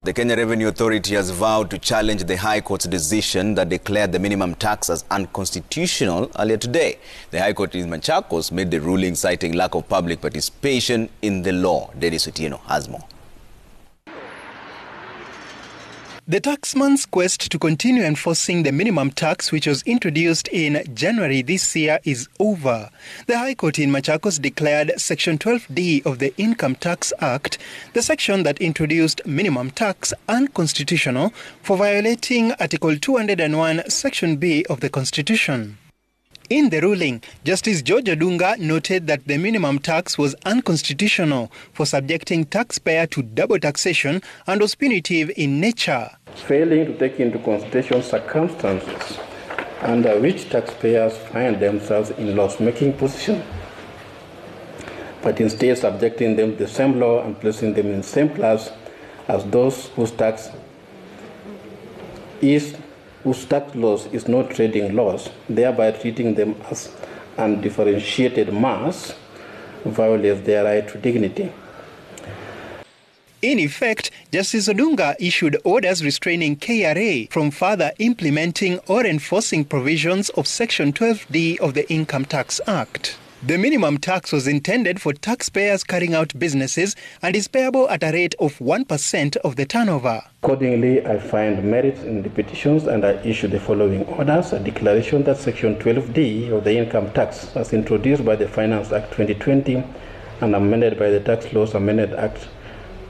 The Kenya Revenue Authority has vowed to challenge the High Court's decision that declared the minimum tax as unconstitutional earlier today. The High Court in Machakos made the ruling citing lack of public participation in the law. Dennis Otieno has more. The taxman's quest to continue enforcing the minimum tax, which was introduced in January this year, is over. The High Court in Machakos declared Section 12D of the Income Tax Act, the section that introduced minimum tax, unconstitutional for violating Article 201, Section B of the Constitution. In the ruling, Justice George Odunga noted that the minimum tax was unconstitutional for subjecting taxpayer to double taxation and was punitive in nature. Failing to take into consideration circumstances under which taxpayers find themselves in loss-making position, but instead subjecting them to the same law and placing them in the same class as those whose tax loss is not trading loss, thereby treating them as undifferentiated mass, violates their right to dignity. In effect, Justice Odunga issued orders restraining KRA from further implementing or enforcing provisions of Section 12D of the Income Tax Act. The minimum tax was intended for taxpayers carrying out businesses and is payable at a rate of 1% of the turnover. Accordingly, I find merit in the petitions and I issue the following orders: a declaration that Section 12D of the Income Tax, as introduced by the Finance Act 2020 and amended by the Tax Laws Amended Act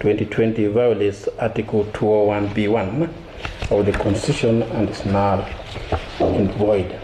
2020, violates Article 201(b)(1) of the Constitution and is null and void.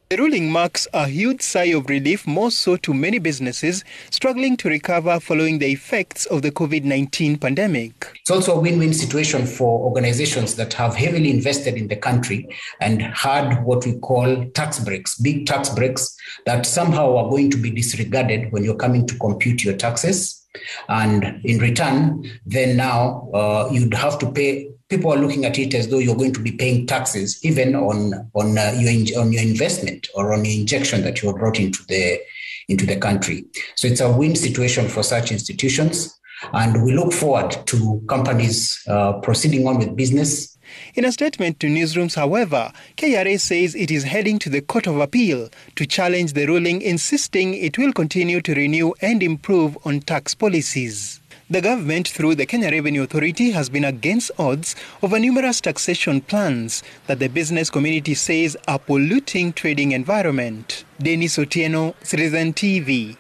The ruling marks a huge sigh of relief, more so to many businesses struggling to recover following the effects of the COVID-19 pandemic. It's also a win-win situation for organizations that have heavily invested in the country and had what we call tax breaks, big tax breaks that somehow are going to be disregarded when you're coming to compute your taxes. And in return, then now you'd have to pay. People are looking at it as though you're going to be paying taxes even on your investment or on the injection that you have brought into the country. So it's a win situation for such institutions, and we look forward to companies proceeding on with business. In a statement to newsrooms, however, KRA says it is heading to the Court of Appeal to challenge the ruling, insisting it will continue to renew and improve on tax policies. The government, through the Kenya Revenue Authority, has been against odds over numerous taxation plans that the business community says are polluting trading environment. Dennis Otieno, Citizen TV.